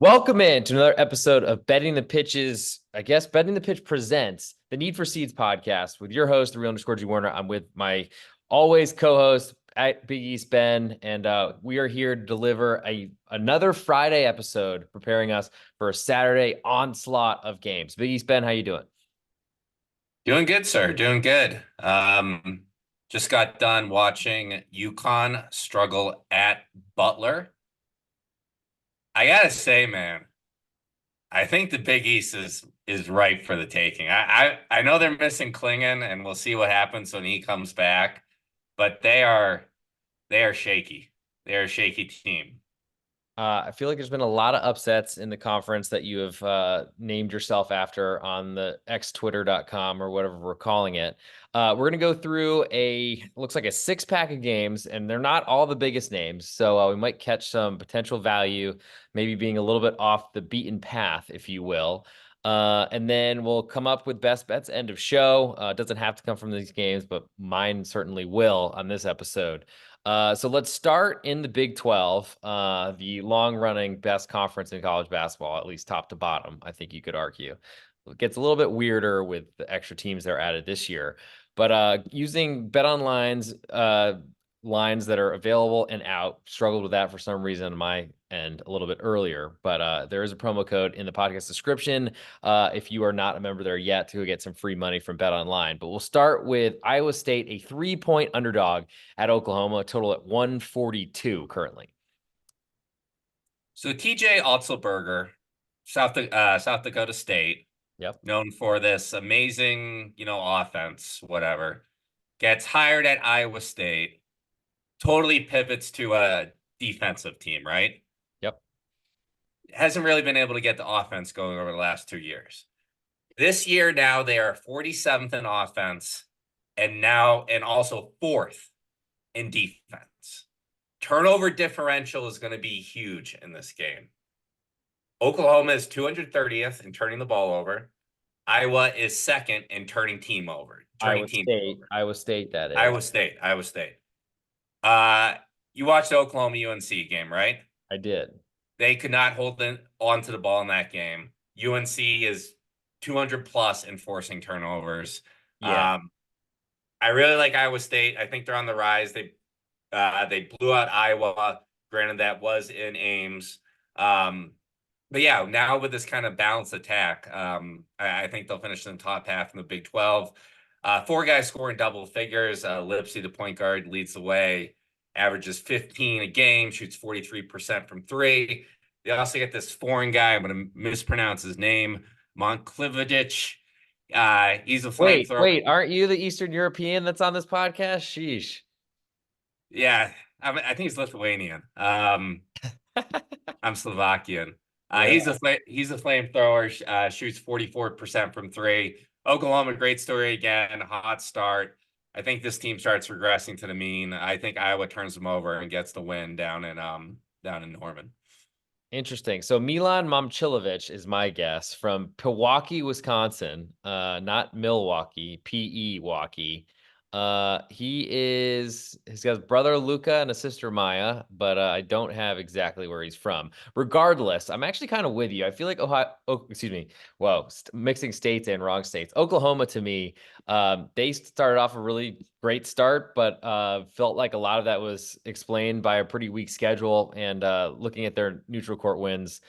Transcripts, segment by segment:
Welcome in to another episode of Betting the Pitches. I guess Betting the Pitch presents the Need for Seeds podcast with your host, the real underscore G Warner. I'm with my always co-host at Big East Ben, and we are here to deliver another Friday episode, preparing us for a Saturday onslaught of games. Big East Ben, how you doing? Doing good, sir. Doing good. Just got done watching UConn struggle at Butler. I gotta say, man, I think the Big East is ripe for the taking. I know they're missing Klingon, and we'll see what happens when he comes back. But they are shaky. They are a shaky team. I feel like there's been a lot of upsets in the conference that you have named yourself after on the xtwitter.com or whatever we're calling it. We're going to go through looks like a 6-pack of games, and they're not all the biggest names. So we might catch some potential value, maybe being a little bit off the beaten path, if you will. And then we'll come up with best bets end of show. It doesn't have to come from these games, but mine certainly will on this episode. So let's start in the Big 12, the long-running best conference in college basketball, at least top to bottom, I think you could argue. It gets a little bit weirder with the extra teams that are added this year. But using BetOnline's lines that are available and out, struggled with that for some reason on my end a little bit earlier. But there is a promo code in the podcast description if you are not a member there yet to get some free money from BetOnline. But we'll start with Iowa State, a 3-point underdog at Oklahoma, total at 142 currently. So TJ Otzelberger, South Dakota State, Yep. known for this amazing, offense, whatever, gets hired at Iowa State, totally pivots to a defensive team, right? Yep. Hasn't really been able to get the offense going over the last 2 years. This year now they are 47th in offense and also fourth in defense. Turnover differential is going to be huge in this game. Oklahoma is 230th in turning the ball over. Iowa is second in turning teams over. Iowa State, that is. Iowa State. You watched the Oklahoma UNC game, right? I did. They could not hold on to the ball in that game. UNC is 200 plus enforcing turnovers. Yeah. I really like Iowa State. I think they're on the rise. They blew out Iowa. Granted, that was in Ames. But yeah, now with this kind of balanced attack, I think they'll finish in the top half in the Big 12. 4 guys scoring double figures. Lipsy, the point guard, leads the way. Averages 15 a game, shoots 43% from 3. They also get this foreign guy. I'm going to mispronounce his name, Monklivadic. He's a flamethrower. Wait, aren't you the Eastern European that's on this podcast? Sheesh. Yeah, I think he's Lithuanian. I'm Slovakian. Yeah. He's a flamethrower. Shoots 44% from 3. Oklahoma, great story again. Hot start. I think this team starts regressing to the mean. I think Iowa turns them over and gets the win down in Norman. Interesting. So Milan Momcilovic is my guess from Pewaukee, Wisconsin, not Milwaukee, P-E-Waukee. He's got a brother Luca and a sister Maya, but I don't have exactly where he's from. Regardless, I'm actually kind of with you. I feel like mixing states and wrong states. Oklahoma to me, they started off a really great start, but felt like a lot of that was explained by a pretty weak schedule. And looking at their neutral court wins,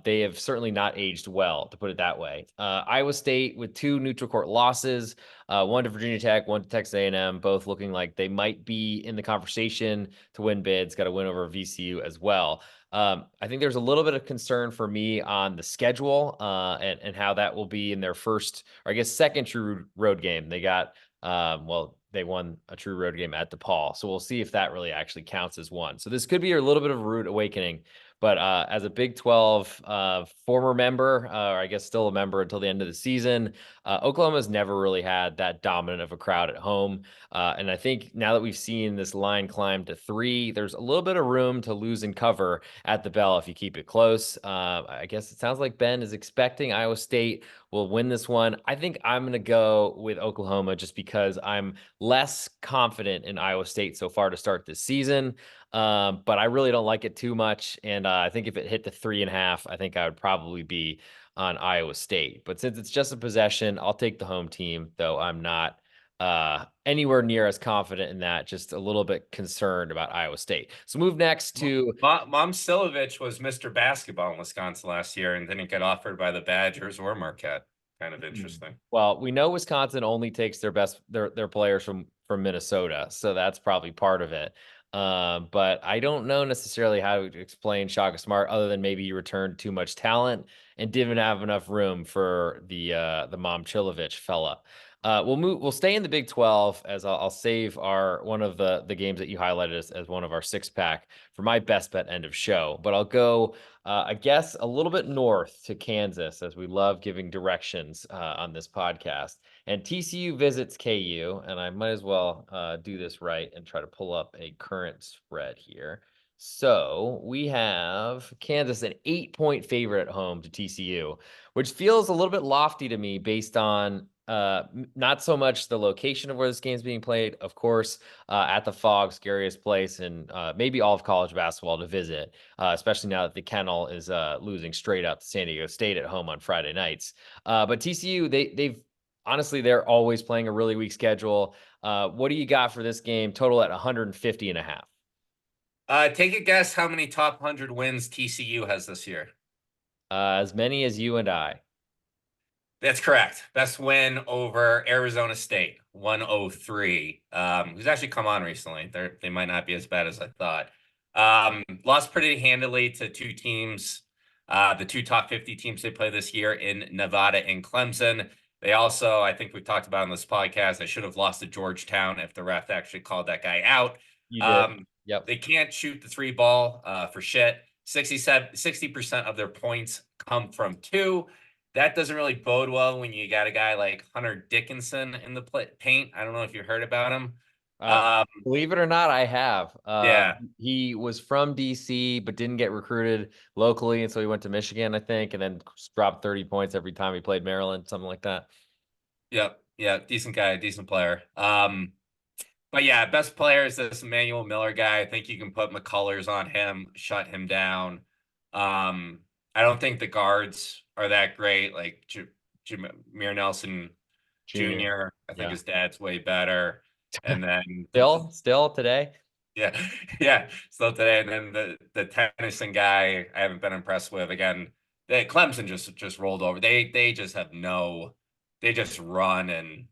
they have certainly not aged well, to put it that way. Iowa State with 2 neutral court losses, one to Virginia Tech, one to Texas A&M, both looking like they might be in the conversation to win bids. Got a win over VCU as well. I think there's a little bit of concern for me on the schedule and how that will be in their first, or I guess second true road game. They got they won a true road game at DePaul. So we'll see if that really actually counts as one. So this could be a little bit of a rude awakening. But as a Big 12 former member, or I guess still a member until the end of the season, Oklahoma's never really had that dominant of a crowd at home. And I think now that we've seen this line climb to 3, there's a little bit of room to lose and cover at the bell if you keep it close. I guess it sounds like Ben is expecting Iowa State will win this one. I think I'm going to go with Oklahoma just because I'm less confident in Iowa State so far to start this season. But I really don't like it too much. And I think if it hit the 3.5, I think I would probably be on Iowa State. But since it's just a possession, I'll take the home team, though I'm not anywhere near as confident in that, just a little bit concerned about Iowa State. So move next to Mom Silovich was Mr. Basketball in Wisconsin last year and didn't get offered by the Badgers or Marquette. Kind of interesting. well, we know Wisconsin only takes their players from Minnesota, so that's probably part of it. But I don't know necessarily how to explain Shaka Smart other than maybe you returned too much talent and didn't have enough room for the Mom Chilovich fella. We'll stay in the Big 12 as I'll save our one of the games that you highlighted as one of our 6-pack for my best bet end of show. But I'll go I guess a little bit north to Kansas, as we love giving directions on this podcast. And TCU visits KU, and I might as well do this right and try to pull up a current spread here. So we have Kansas an 8-point favorite at home to TCU, which feels a little bit lofty to me based on not so much the location of where this game's being played, of course, at the Phog, scariest place, and maybe all of college basketball to visit, especially now that the Kennel is losing straight up to San Diego State at home on Friday nights. But TCU, they've honestly, they're always playing a really weak schedule. What do you got for this game? Total at 150.5. Take a guess how many top 100 wins TCU has this year. As many as you and I. That's correct. Best win over Arizona State, 103. Who's actually come on recently. They might not be as bad as I thought. Lost pretty handily to two teams, the two top 50 teams they play this year in Nevada and Clemson. They also, I think we've talked about on this podcast, they should have lost to Georgetown if the ref actually called that guy out. You did. Yep. They can't shoot the three ball for shit. 60% of their points come from two. That doesn't really bode well when you got a guy like Hunter Dickinson in the paint. I don't know if you heard about him. Believe it or not, I have. Yeah. He was from DC, but didn't get recruited locally, and so he went to Michigan, I think, and then dropped 30 points every time he played Maryland, something like that. Yep. Yeah. Decent guy, decent player. But yeah, best player is this Emmanuel Miller guy. I think you can put McCullers on him, shut him down. I don't think the guards are that great. Like Jameer Nelson Jr. I think Yeah. his dad's way better. And then Still today. yeah, yeah, still today. And then the Tennyson guy, I haven't been impressed with. Again, Clemson just rolled over. They just have they just run and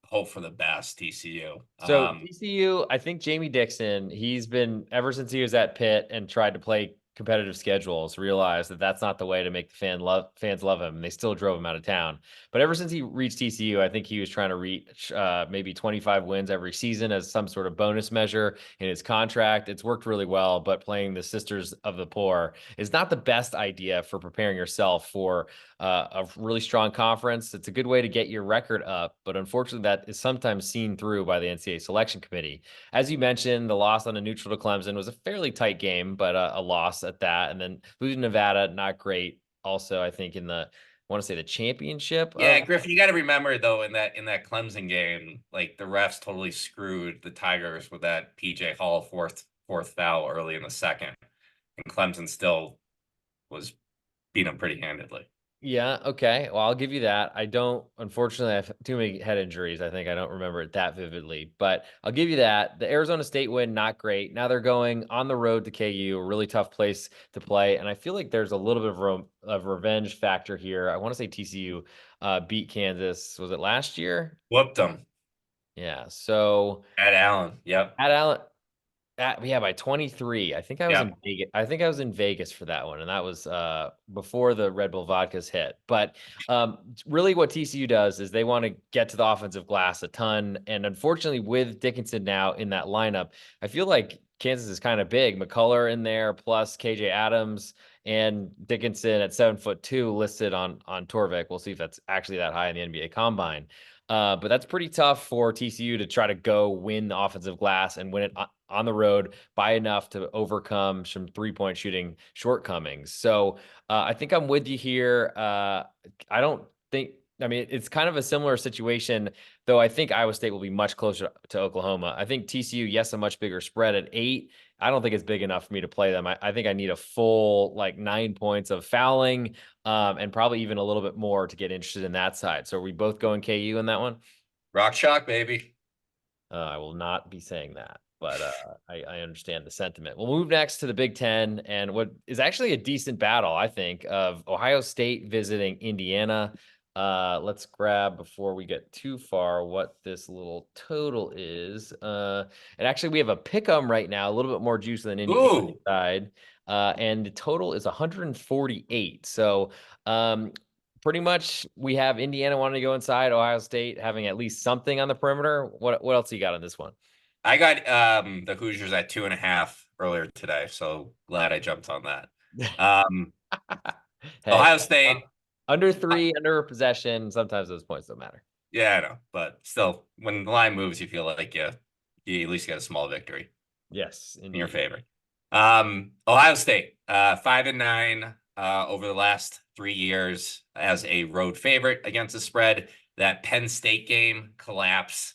hope for the best. TCU. So TCU, I think Jamie Dixon, he's been ever since he was at Pitt and tried to play competitive schedules, realized that that's not the way to make the fans love him. And they still drove him out of town. But ever since he reached TCU, I think he was trying to reach maybe 25 wins every season as some sort of bonus measure in his contract. It's worked really well, but playing the Sisters of the Poor is not the best idea for preparing yourself for a really strong conference. It's a good way to get your record up, but unfortunately, that is sometimes seen through by the NCAA selection committee. As you mentioned, the loss on a neutral to Clemson was a fairly tight game, but a loss at that. And then losing Nevada, not great. Also, I think in the I want to say the championship. Yeah, Griffin, you got to remember though in that Clemson game, like the refs totally screwed the Tigers with that PJ Hall fourth foul early in the second, and Clemson still was beat them pretty handedly. Yeah, okay. Well, I'll give you that. I don't, unfortunately, I have too many head injuries. I think I don't remember it that vividly, but I'll give you that. The Arizona State win, not great. Now they're going on the road to KU, a really tough place to play. And I feel like there's a little bit of revenge factor here. I want to say TCU beat Kansas. Was it last year? Whooped them. Yeah. So At Allen. Yep. at Allen, yeah, by 23. I think I was Yep. in Vegas. I think I was in Vegas for that one, and that was before the Red Bull vodkas hit. But really, what TCU does is they want to get to the offensive glass a ton, and unfortunately, with Dickinson now in that lineup, I feel like Kansas is kind of big. McCullough in there, plus KJ Adams and Dickinson at 7'2" listed on Torvik. We'll see if that's actually that high in the NBA Combine. But that's pretty tough for TCU to try to go win the offensive glass and win it on the road by enough to overcome some 3-point shooting shortcomings. So I think I'm with you here. I don't think I mean, it's kind of a similar situation, though I think Iowa State will be much closer to Oklahoma. I think TCU, yes, a much bigger spread at 8. I don't think it's big enough for me to play them. I think I need a full like 9 points of fouling, and probably even a little bit more to get interested in that side. So are we both going KU in that one? Rock Chalk, baby. I will not be saying that, but I understand the sentiment. We'll move next to the Big Ten and what is actually a decent battle, I think, of Ohio State visiting Indiana. Let's grab before we get too far what this little total is. And actually, we have a pick 'em right now, a little bit more juice than Indiana Ooh, side, and the total is 148. So pretty much we have Indiana wanting to go inside, Ohio State having at least something on the perimeter. What else you got on this one? I got the Hoosiers at 2.5 earlier today, so glad I jumped on that. Um, Hey, Ohio State, under uh, 3, under possession, sometimes those points don't matter. yeah, I know, but still, when the line moves, you feel like you at least get a small victory Yes, in your indeed. favor. Ohio State, 5-9 over the last 3 years as a road favorite against the spread. That Penn State game collapse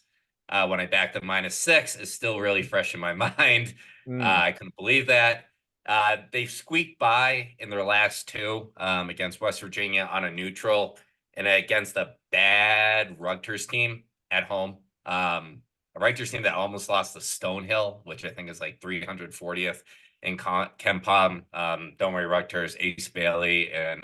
when I backed the -6 is still really fresh in my mind. Mm. I couldn't believe that. They've squeaked by in their last two against West Virginia on a neutral and against a bad Rutgers team at home. A Rutgers team that almost lost to Stonehill, which I think is like 340th in KenPom. Don't worry, Rutgers, Ace Bailey, and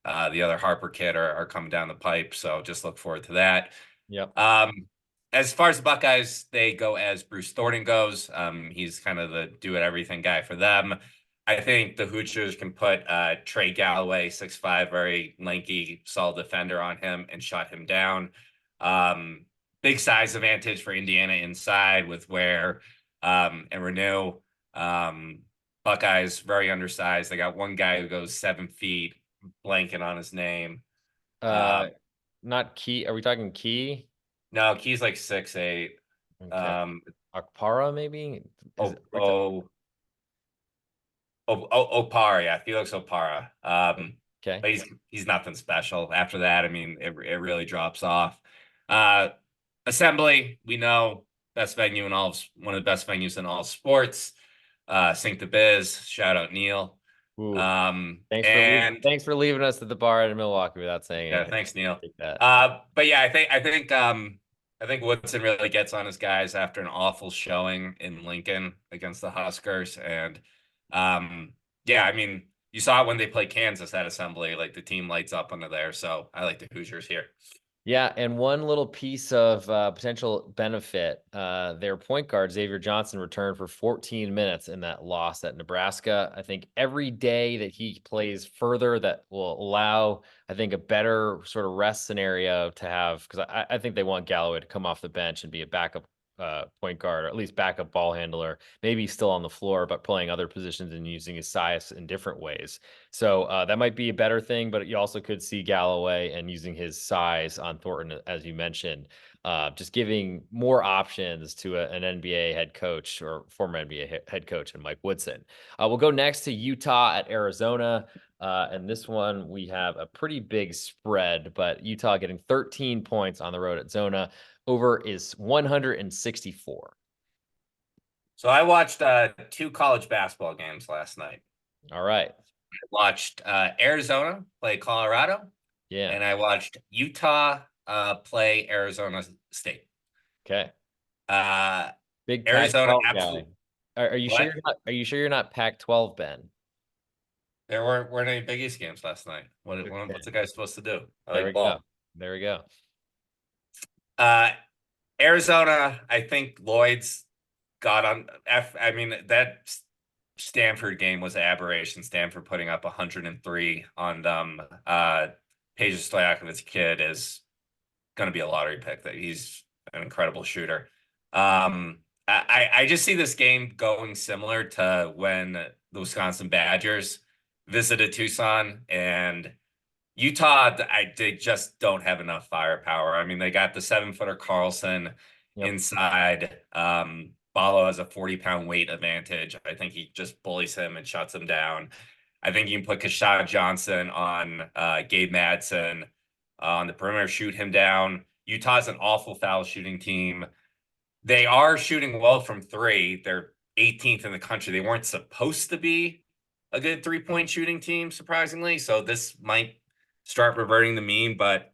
the other Harper kid are coming down the pipe. So just look forward to that. Yep. Um, as far as the Buckeyes, they go as Bruce Thornton goes. He's kind of the do it everything guy for them. I think the Hoosiers can put Trey Galloway, 6'5", very lanky, solid defender on him and shut him down. Big size advantage for Indiana inside with Ware and Renew. Um, Buckeyes very undersized. They got one guy who goes 7 feet, blanking on his name. Uh, not Key. Are we talking Key? No, Key's like 6'8". Okay. Um, Akpara, maybe? Is oh, it, oh, Opara, yeah, Felix Opara. okay. But he's nothing special. After that, I mean, it really drops off. Uh, Assembly, we know best venue in all, one of the best venues in all sports. Sink the Biz, shout out Neil. Ooh. And Thanks for leaving us at the bar in Milwaukee without saying yeah, anything. thanks, Neil. Take that. But yeah, I think Woodson really gets on his guys after an awful showing in Lincoln against the Huskers. And yeah, I mean, you saw it when they played Kansas at Assembly, like the team lights up under there. So I like the Hoosiers here. Yeah, and one little piece of potential benefit, their point guard, Xavier Johnson, returned for 14 minutes in that loss at Nebraska. I think every day that he plays further, that will allow, I think, a better sort of rest scenario to have, because I think they want Galloway to come off the bench and be a backup point guard, or at least backup ball handler, maybe still on the floor, but playing other positions and using his size in different ways. So that might be a better thing, but you also could see Galloway and using his size on Thornton, as you mentioned, just giving more options to an NBA head coach or former NBA head coach and Mike Woodson. We'll go next to Utah at Arizona. And this one, we have a pretty big spread, but Utah getting 13 points on the road at Zona. Over is 164. So I watched two college basketball games last night. All right. I watched Arizona play Colorado, Yeah. and I watched Utah play Arizona State. Okay. Uh, Big Arizona Pac-12 guy. absolutely. Are you sure What? you're not? Are you sure you're not Pac-12, Ben? There weren't any Big East games last night. What's Okay. the guy supposed to do? I There like we go. ball. There we go. Uh, Arizona, I think Lloyd's got on F. I mean, that Stanford game was an aberration. Stanford putting up 103 on them. Peja Stojakovic's kid is going to be a lottery pick. That he's an incredible shooter. I just see this game going similar to when the Wisconsin Badgers visited Tucson and Utah. They just don't have enough firepower. I mean, they got the 7-footer Carlson Yep. inside. Ballo has a 40-pound weight advantage. I think he just bullies him and shuts him down. I think you can put Kashad Johnson on Gabe Madsen. on the perimeter, shoot him down. Utah's an awful foul shooting team. They are shooting well from three. They're 18th in the country. They weren't supposed to be a good 3-point shooting team, surprisingly. So this might start reverting the mean, but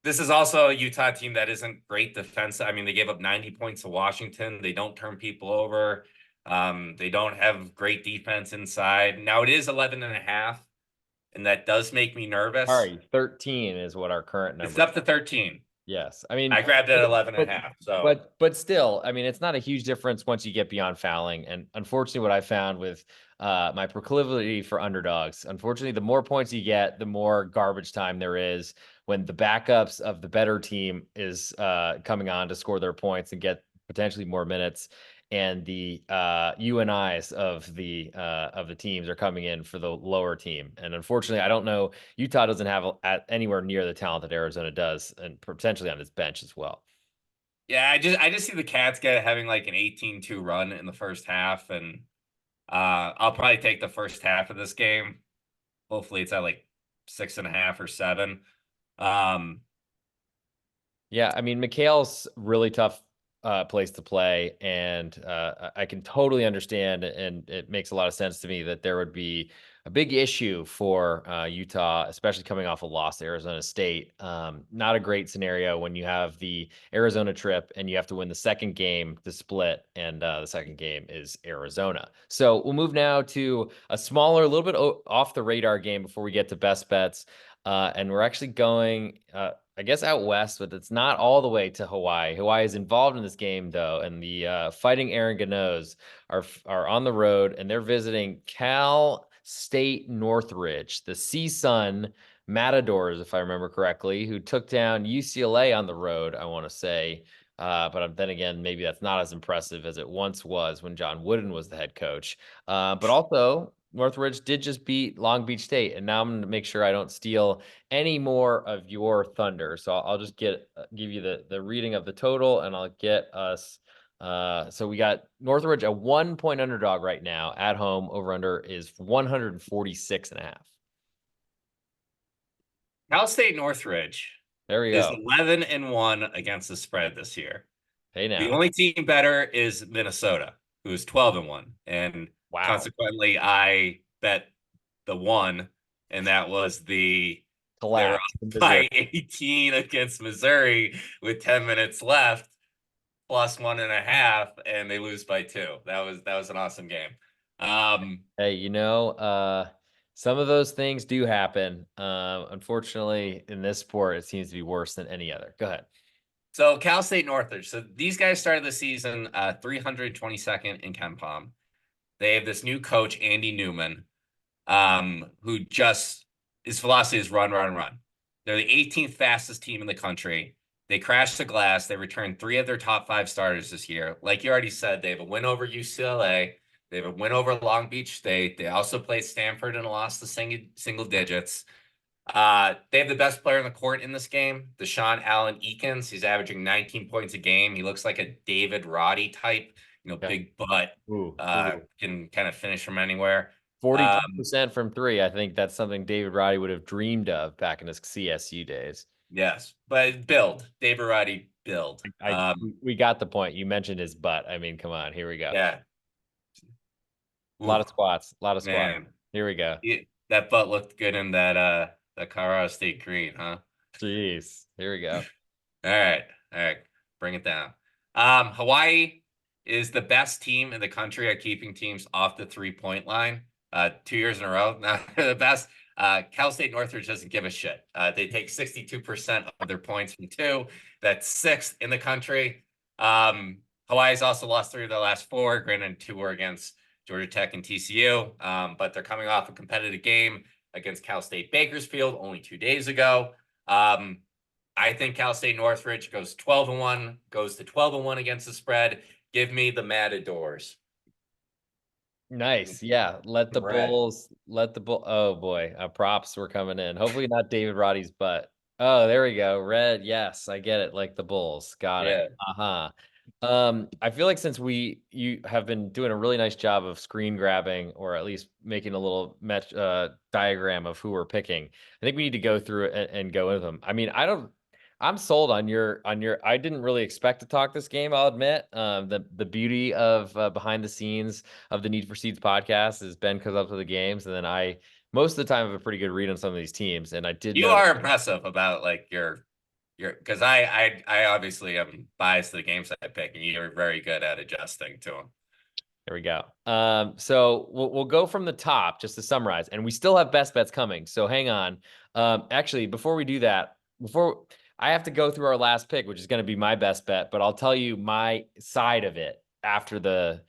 this is also a Utah team that isn't great defense. I mean, they gave up 90 points to Washington. They don't turn people over. They don't have great defense inside. Now it is 11 and a half, and that does make me nervous. Sorry, 13 is what our current It's number. up to 13. Yes. I mean, I grabbed it at 11 and a half. So but still, I mean, it's not a huge difference once you get beyond fouling. And unfortunately, what I found with my proclivity for underdogs, unfortunately, the more points you get, the more garbage time there is when the backups of the better team is coming on to score their points and get potentially more minutes. And the UNIs of the teams are coming in for the lower team. And unfortunately, I don't know. Utah doesn't have anywhere near the talent that Arizona does, and potentially on its bench as well. yeah, I just see the Cats having like an 18-2 run in the first half, and I'll probably take the first half of this game. Hopefully, it's at like 6.5 or 7. Um, Yeah, I mean, McHale's really tough place to play, and I can totally understand, and it makes a lot of sense to me that there would be a big issue for Utah, especially coming off a loss to Arizona State. Not a great scenario when you have the Arizona trip and you have to win the second game to split, and the second game is Arizona. So we'll move now to a smaller, a little bit off the radar game before we get to best bets. And we're actually going I guess out west, but it's not all the way to Hawaii. Hawaii is involved in this game though, and the Fighting Aaron Ganoes are on the road and they're visiting Cal State Northridge, the CSUN Matadors, if I remember correctly, who took down UCLA on the road, I want to say. But then again, maybe that's not as impressive as it once was when John Wooden was the head coach. But also, Northridge did just beat Long Beach State, and now I'm going to make sure I don't steal any more of your thunder. So I'll just give you the reading of the total, and I'll get us. So we got Northridge a 1-point underdog right now at home. Over under is 146 and a half. Cal State Northridge There we is go. 11-1 against the spread this year. Hey The now. only team better is Minnesota, who is 12-1. And Wow. consequently, I bet the one, and that was they were up Collapse in by Missouri. 18 against Missouri with 10 minutes left, plus 1.5, and they lose by 2. That was an awesome game. Hey, some of those things do happen. Unfortunately, in this sport, it seems to be worse than any other. Go ahead. So Cal State Northridge. So these guys started the season 322nd in KenPom. They have this new coach, Andy Newman, who just his philosophy is run, run, run. They're the 18th fastest team in the country. They crashed the glass. They returned 3 of their top 5 starters this year. Like you already said, they have a win over UCLA. They have a win over Long Beach State. They also played Stanford and lost the single digits. They have the best player in the court in this game, Deshaun Allen Eakins. He's averaging 19 points a game. He looks like a David Roddy type, Okay. big butt, Ooh. can kind of finish from anywhere. 42% from three. I think that's something David Roddy would have dreamed of back in his CSU days. Yes, but build, David Roddy build. We got the point. You mentioned his butt. I mean, come on, here we go. Yeah. A lot Ooh, of squats, a lot of squats. man. Here we go. That butt looked good in that Colorado State green, huh? Jeez, here we go. All right. All right. Bring it down. Hawaii is the best team in the country at keeping teams off the 3-point line. 2 years in a row. Now they're the best. Cal State Northridge doesn't give a shit. They take 62% of their points from 2. That's 6th in the country. Hawaii's also lost 3 of their last 4. Granted, 2 were against Georgia Tech and TCU. But they're coming off a competitive game against Cal State Bakersfield only 2 days ago. I think Cal State Northridge goes 12-1, goes to 12-1 against the spread. Give me the Matadors. Nice. Yeah. Let the Red. Bulls, oh boy, props were coming in. Hopefully not David Roddy's butt. Oh, there we go. Red. Yes, I get it. Like the Bulls. Got it. Yeah. Uh-huh. I feel like since you have been doing a really nice job of screen grabbing, or at least making a little diagram of who we're picking, I think we need to go through it and go into them. I mean, I'm sold on your. I didn't really expect to talk this game, I'll admit. The beauty of behind the scenes of the Need for Seeds podcast is Ben comes up to the games, and then I most of the time have a pretty good read on some of these teams, and I did You notice. are impressive about like your because I obviously am biased to the games I pick, and you're very good at adjusting to them. There we go. So we'll go from the top just to summarize, and we still have best bets coming. So hang on. Actually, before we do that, before I have to go through our last pick, which is going to be my best bet, but I'll tell you my side of it after the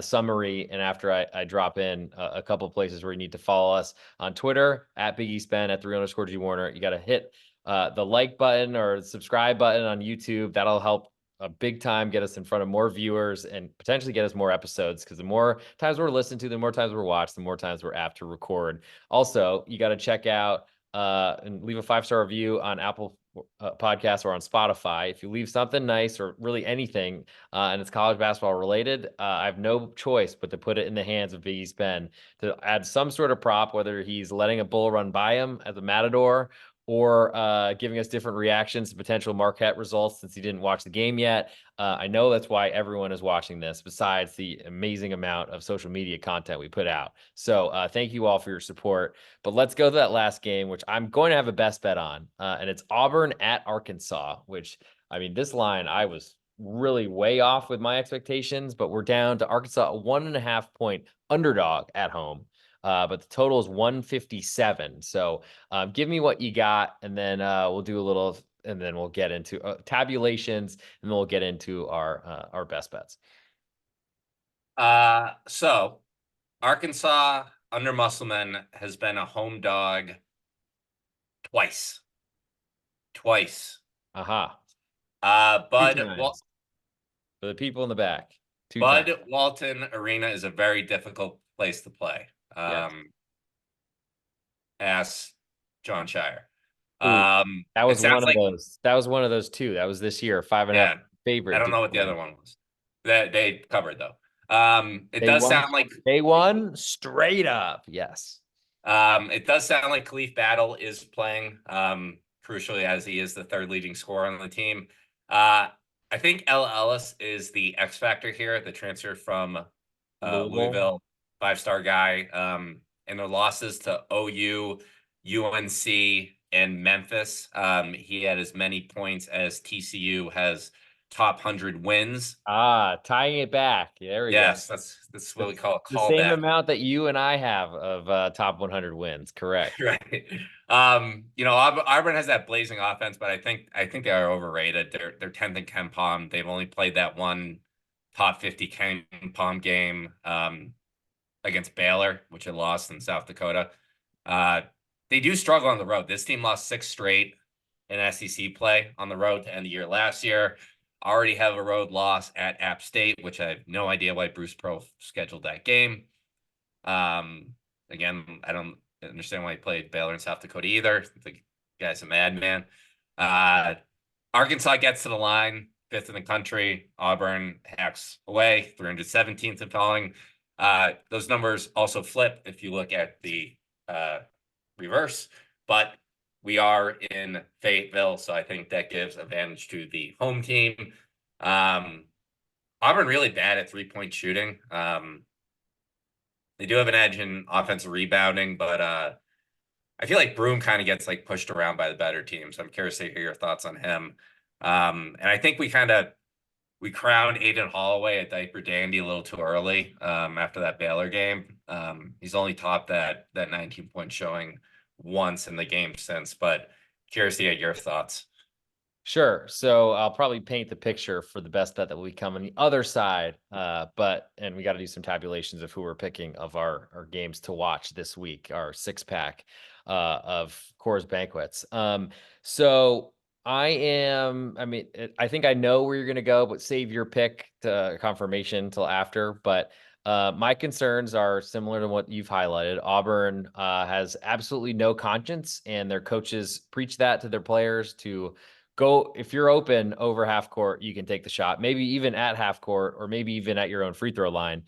summary and after I drop in a couple places where you need to follow us on Twitter at Big East Ben at 3_G Warner. You got to hit the like button or subscribe button on YouTube. That'll help a big time, get us in front of more viewers and potentially get us more episodes, because the more times we're listened to, the more times we're watched, the more times we're apt to record. Also, you got to check out and leave a 5-star review on Apple Podcasts or on Spotify. If you leave something nice or really anything and it's college basketball related, I have no choice but to put it in the hands of Big East Ben to add some sort of prop, whether he's letting a bull run by him as a matador or giving us different reactions to potential Marquette results since he didn't watch the game yet. I know that's why everyone is watching this, besides the amazing amount of social media content we put out. So thank you all for your support. But let's go to that last game, which I'm going to have a best bet on. And it's Auburn at Arkansas, which, I mean, this line, I was really way off with my expectations, but we're down to Arkansas, a 1.5 point underdog at home. But the total is 157. So give me what you got, and then we'll do a little, and then we'll get into tabulations, and then we'll get into our best bets. So Arkansas under Musselman has been a home dog twice. Twice. Aha. Two Bud times for the people in the back. Two times. Bud Walton Arena is a very difficult place to play. Yes. Ask John Shire. Ooh, that It was sounds one of like, those. That was one of those two. That was this year. 5.5 yeah, I favorite don't to know what the win. other one was that they covered though. It They does won. sound like They won straight up. Yes. It does sound like Khalif Battle is playing, crucially, as he is the third leading scorer on the team. I think L. Ellis is the X factor here, the transfer from Louisville. Louisville, 5-star guy. And their losses to OU, UNC, and Memphis. He had as many points as TCU has top 100 wins. Tying it back. There we go. Yes, that's what we call a The same callback. amount that you and I have of top 100 wins. Correct. Right. Auburn has that blazing offense, but I think they are overrated. They're 10th in Ken Palm. They've only played that one top 50 Ken Palm game against Baylor, which had lost in South Dakota. They do struggle on the road. This team lost 6 straight in SEC play on the road to end the year last year. Already have a road loss at App State, which I have no idea why Bruce Pro scheduled that game. Again, I don't understand why he played Baylor in South Dakota either. The guy's a madman. Arkansas gets to the line, 5th in the country. Auburn hacks away, 317th in falling. Those numbers also flip if you look at the reverse, but we are in Fayetteville, so I think that gives advantage to the home team. Auburn really bad at 3-point shooting. They do have an edge in offensive rebounding, but I feel like Broom kind of gets like pushed around by the better teams. I'm curious to hear your thoughts on him. And I think we crowned Aiden Holloway a diaper dandy a little too early after that Baylor game. He's only topped that 19-point showing once in the game since, but curious to get your thoughts. Sure. So I'll probably paint the picture for the best bet that will come on the other side. And we got to do some tabulations of who we're picking of our games to watch this week, our 6-pack of Coors Banquets. So I think I know where you're going to go, but save your pick to confirmation until after. But my concerns are similar to what you've highlighted. Auburn has absolutely no conscience, and their coaches preach that to their players to go if you're open over half court, you can take the shot, maybe even at half court or maybe even at your own free throw line.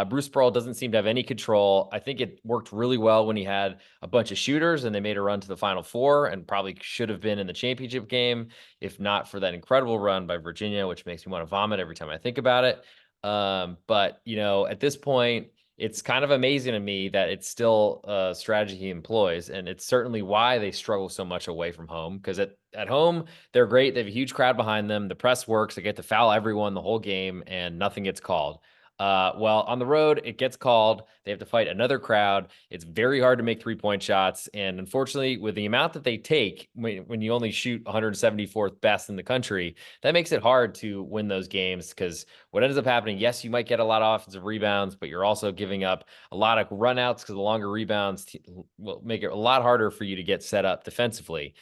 Bruce Pearl doesn't seem to have any control. I think it worked really well when he had a bunch of shooters and they made a run to the Final Four and probably should have been in the championship game if not for that incredible run by Virginia, which makes me want to vomit every time I think about it. But at this point, it's kind of amazing to me that it's still a strategy he employs. And it's certainly why they struggle so much away from home. Because at home, they're great. They have a huge crowd behind them. The press works. They get to foul everyone the whole game and nothing gets called. Well, on the road, it gets called. They have to fight another crowd. It's very hard to make 3-point shots. And unfortunately, with the amount that they take, when you only shoot 174th best in the country, that makes it hard to win those games because what ends up happening, yes, you might get a lot of offensive rebounds, but you're also giving up a lot of runouts because the longer rebounds will make it a lot harder for you to get set up defensively.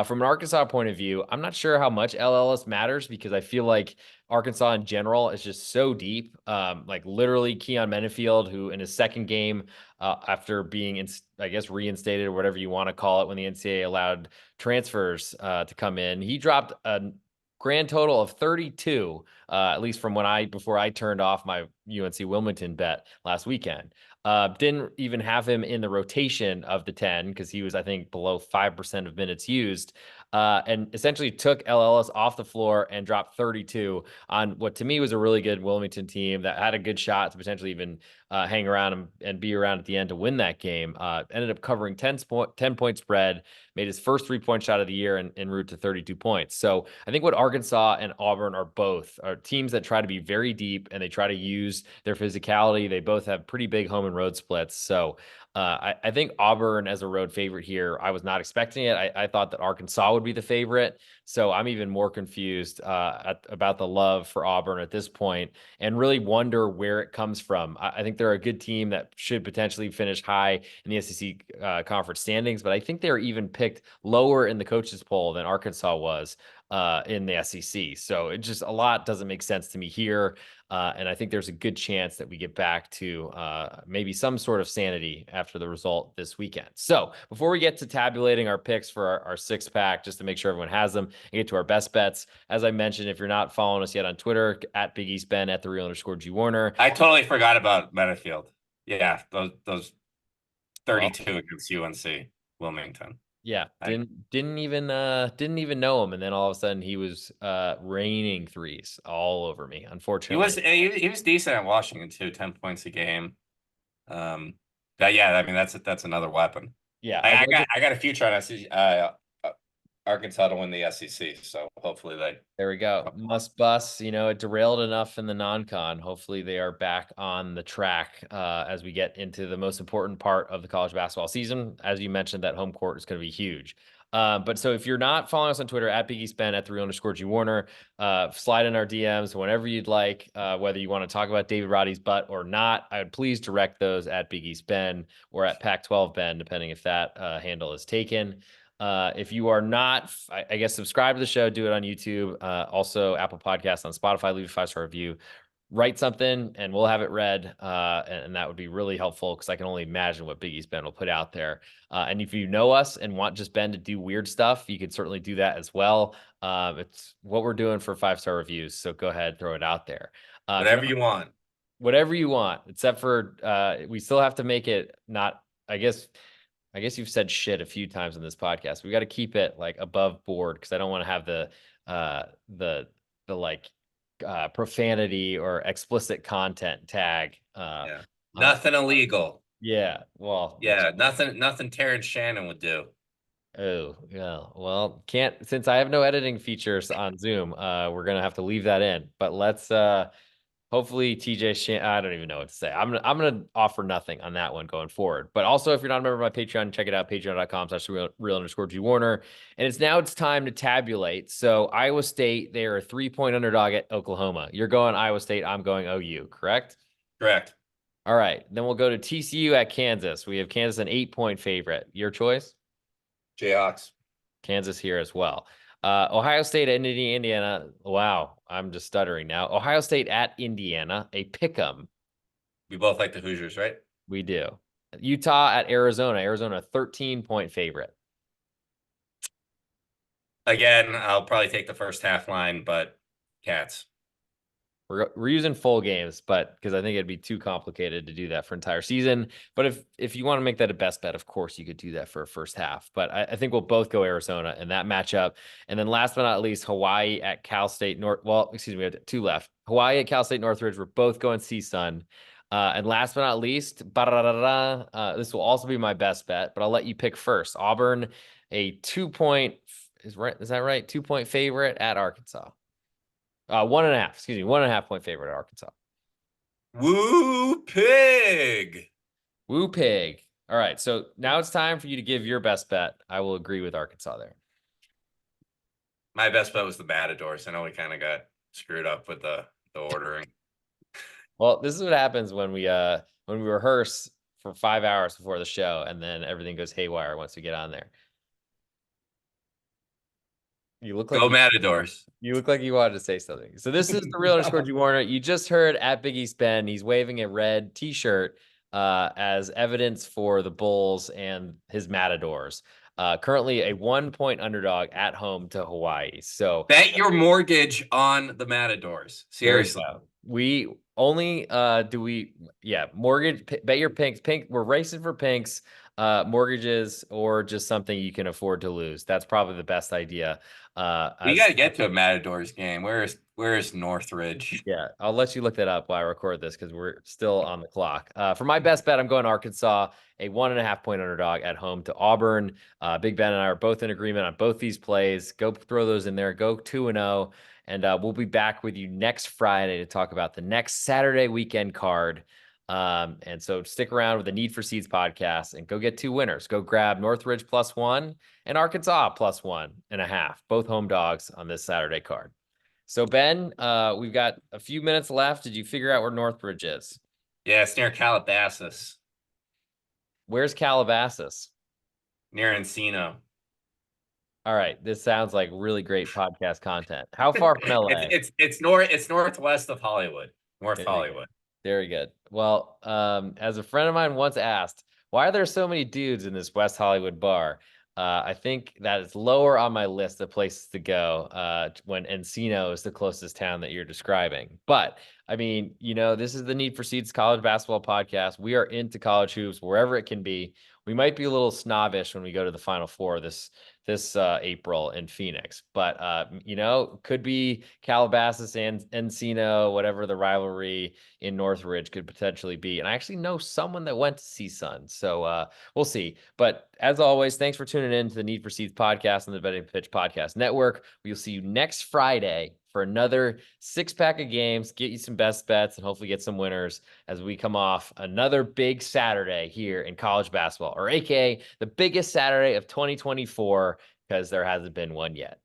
From an Arkansas point of view, I'm not sure how much LLS matters because I feel like Arkansas in general is just so deep. Like literally Keon Mennefield, who in his second game, after being, I guess, reinstated or whatever you want to call it, when the NCAA allowed transfers to come in, he dropped a grand total of 32, at least from before I turned off my UNC Wilmington bet last weekend. Didn't even have him in the rotation of the 10 because he was, I think, below 5% of minutes used. And essentially took LLS off the floor and dropped 32 on what to me was a really good Wilmington team that had a good shot to potentially even hang around and be around at the end to win that game. Ended up covering 10-point spread, made his first 3-point shot of the year en route to 32 points. So I think what Arkansas and Auburn are both are teams that try to be very deep and they try to use their physicality. They both have pretty big home and road splits. So I think Auburn as a road favorite here. I was not expecting it. I thought that Arkansas would be the favorite. So I'm even more confused about the love for Auburn at this point and really wonder where it comes from. I think they're a good team that should potentially finish high in the SEC conference standings, but I think they're even picked lower in the coaches poll than Arkansas was in the SEC. So it just a lot doesn't make sense to me here. And I think there's a good chance that we get back to maybe some sort of sanity after the result this weekend. So before we get to tabulating our picks for our 6-pack, just to make sure everyone has them and get to our best bets, as I mentioned, if you're not following us yet on Twitter, at Big East Ben, at @the_real_G Warner. I totally forgot about Mennefield. Yeah, those Well, 32 against UNC Wilmington. yeah, didn't even know him, and then all of a sudden he was raining threes all over me. Unfortunately, He was decent at Washington too, 10 points a game. But yeah, I mean that's another weapon. yeah, I got a future on Arkansas to win the SEC, so hopefully they. There we go. Must bus. It derailed enough in the non-con. Hopefully they are back on the track as we get into the most important part of the college basketball season. As you mentioned, that home court is going to be huge. But so if you're not following us on Twitter at Big East Ben, at @the_real_G Warner, slide in our DMs whenever you'd like, whether you want to talk about David Roddy's butt or not. I would please direct those at Big East Ben or at Pac-12 Ben, depending if that handle is taken. If you are not, I guess, subscribe to the show, do it on YouTube. Also, Apple Podcasts, on Spotify, leave a 5-star review, write something, and we'll have it read. And that would be really helpful because I can only imagine what Big East Ben will put out there. And if you know us and want just Ben to do weird stuff, you could certainly do that as well. It's what we're doing for 5-star reviews. So go ahead, throw it out there. Whatever you want. Whatever you want, except for we still have to make it not, I guess you've said shit a few times in this podcast. We got to keep it like above board because I don't want to have the like profanity or explicit content tag. Yeah. Nothing illegal. Yeah. Well, Yeah, nothing Terrence Shannon would do. oh, yeah. Well, can't since I have no editing features on Zoom, we're gonna have to leave that in. But let's hopefully TJ I don't even know what to say. I'm gonna offer nothing on that one going forward. But also, if you're not a member of my Patreon, check it out, patreon.com/real_G Warner. And it's time to tabulate. So Iowa State, they are a 3-point underdog at Oklahoma. You're going Iowa State, I'm going OU, correct? Correct. All right. Then we'll go to TCU at Kansas. We have Kansas an 8-point favorite. Your choice? Jayhawks. Kansas here as well. Ohio State at Indiana. Wow, I'm just stuttering now. Ohio State at Indiana, a pick'em. We both like the Hoosiers, right? We do. Utah at Arizona. Arizona, 13-point favorite. Again, I'll probably take the first half line, but Cats. We're using full games, but because I think it'd be too complicated to do that for entire season. But if you want to make that a best bet, of course you could do that for a first half. But I think we'll both go Arizona in that matchup. And then last but not least, Hawaii at Cal State North. Well, excuse me, we have two left. Hawaii at Cal State Northridge. We're both going CSUN. And last but not least, this will also be my best bet, but I'll let you pick first. Auburn, a 2 point is that right? 2 point favorite at Arkansas. 1.5, excuse me, 1.5 point favorite at Arkansas. Woo pig. Woo pig. All right, so now it's time for you to give your best bet. I will agree with Arkansas there. My best bet was the Matadors. I know we kind of got screwed up with the ordering. Well, this is what happens when we rehearse for 5 hours before the show, and then everything goes haywire once we get on there. You look like Go Matadors. you look like you wanted to say something. So this is the real underscore G Warner. You just heard at Big East Ben. He's waving a red T-shirt as evidence for the Bulls and his Matadors. Currently a 1 point underdog at home to Hawaii. So Bet your mortgage on the Matadors. Seriously. we only mortgage bet your pink. We're racing for pinks, mortgages, or just something you can afford to lose. That's probably the best idea. We got to get to a Matadors game. Where's Northridge? Yeah, I'll let you look that up while I record this because we're still on the clock. For my best bet, I'm going Arkansas, a 1.5 point underdog at home to Auburn. Big Ben and I are both in agreement on both these plays. Go throw those in there. Go 2-0. And we'll be back with you next Friday to talk about the next Saturday weekend card. And so stick around with the Need for Seeds podcast and go get two winners. Go grab Northridge +1 and Arkansas +1.5, both home dogs on this Saturday card. So Ben, we've got a few minutes left. Did you figure out where Northridge is? Yeah, it's near Calabasas, Where's Calabasas? near Encino. All right, this sounds like really great podcast content. How far from LA? It's northwest of Hollywood, North Hollywood. Very good. Well, as a friend of mine once asked, why are there so many dudes in this West Hollywood bar? I think that is lower on my list of places to go when Encino is the closest town that you're describing. But I mean, this is the Need for Seeds college basketball podcast. We are into college hoops wherever it can be. We might be a little snobbish when we go to the Final Four this April in Phoenix, but could be Calabasas and Encino, whatever the rivalry in Northridge could potentially be. And I actually know someone that went to CSUN, so we'll see. But as always, thanks for tuning in to the Need for Seeds podcast on the Betting Pitch Podcast Network. We'll see you next Friday for another 6-pack of games, get you some best bets, and hopefully get some winners as we come off another big Saturday here in college basketball, or AKA the biggest Saturday of 2024, because there hasn't been one yet.